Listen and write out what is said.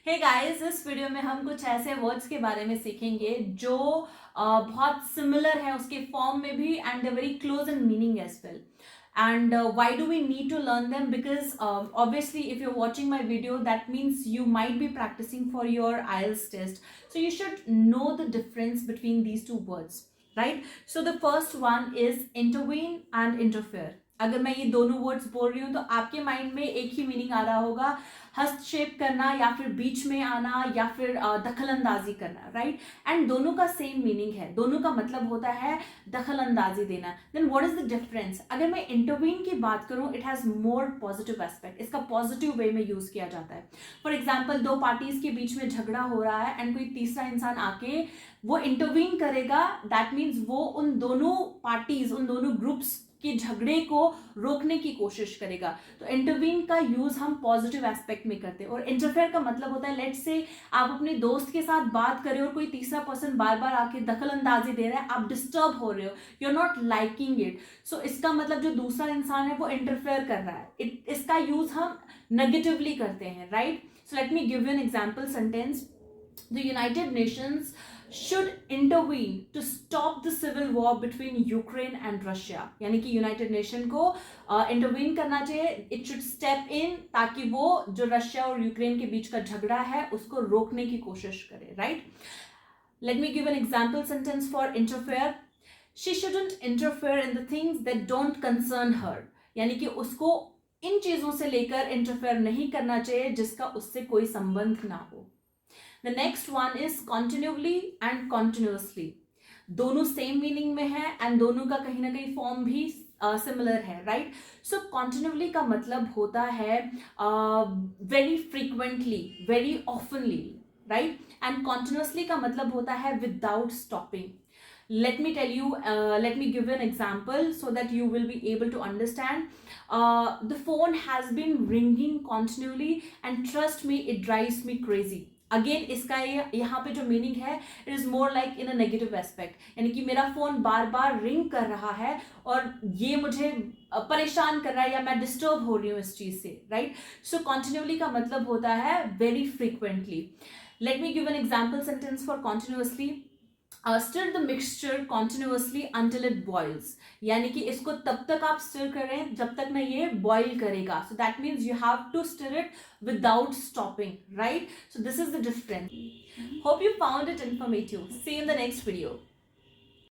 Hey guys, इस video में हम कुछ ऐसे वर्ड्स के बारे में सीखेंगे जो बहुत सिमिलर है उसके फॉर्म में भी and they very close in meaning as well. And why do we need to learn them? Because obviously if you're watching my video, that means you might be practicing for your IELTS test, so you should know the difference between these two words, right? So the first one is intervene and interfere. अगर मैं ये दोनों words बोल रही हूँ तो आपके mind में एक ही मीनिंग आ रहा होगा, हस्तक्षेप करना या फिर बीच में आना या फिर दखल अंदाजी करना, राइट? एंड दोनों का सेम मीनिंग है, दोनों का मतलब होता है दखल अंदाजी देना. Then what is the difference? अगर मैं इंटरवीन की बात करूं, it has more positive aspect, इसका पॉजिटिव वे में यूज किया जाता है. फॉर एग्जाम्पल, दो पार्टीज के बीच में झगड़ा हो रहा है एंड कोई तीसरा इंसान आके वो इंटरवीन करेगा. दैट मीन्स वो उन दोनों पार्टीज, उन दोनों ग्रुप्स के झगड़े को रोकने की कोशिश करेगा. तो इंटरवीन का यूज हम पॉजिटिव एस्पेक्ट में करते हैं. और इंटरफेयर का मतलब होता है, लेट्स से आप अपने दोस्त के साथ बात कर रहे हो और कोई तीसरा पर्सन बार बार आके दखल अंदाजी दे रहा है, आप डिस्टर्ब हो रहे हो, you are not liking it. So इसका मतलब जो दूसरा इंसान है वो इंटरफेयर कर रहा है. इसका यूज हम नेगेटिवली करते हैं, right? So let me give you N example sentence. The United Nations should intervene to stop the civil war between Ukraine and Russia. यानी कि यूनाइटेड नेशन को इंटरवीन करना चाहिए, इट शुड स्टेप इन, ताकि वो जो रशिया और Ukraine के बीच का झगड़ा है उसको रोकने की कोशिश करे, right? Let me give an example sentence for interfere. She shouldn't interfere in the things that don't concern her. यानी कि उसको इन चीजों से लेकर इंटरफेयर नहीं करना चाहिए जिसका उससे कोई संबंध ना हो. The next one is continually and continuously. दोनों सेम मीनिंग में है एंड दोनों का कहीं ना कहीं फॉर्म भी सिमिलर है, राइट? सो कॉन्टिन्यूअली का मतलब होता है very frequently, very ऑफनली, right? And continuously का मतलब होता है without stopping. Let me tell you, let me give you an example so that you will be able to understand. The phone has been ringing continually and trust me, it drives me crazy. Again इसका यहाँ पे जो meaning है, it is more like in a negative aspect. यानी कि मेरा phone बार बार ring कर रहा है और ये मुझे परेशान कर रहा है या मैं डिस्टर्ब हो रही हूँ इस चीज से, राइट? सो कॉन्टिन्यूअली का मतलब होता है very frequently. Late me give an example sentence for continuously. Stir the mixture continuously until it boils. यानी कि इसको तब तक आप स्टिर करें जब तक ना ये बॉईल करेगा. So that means you have to stir it without stopping, right? So this is the difference. Hope you found it informative. See you in the next video.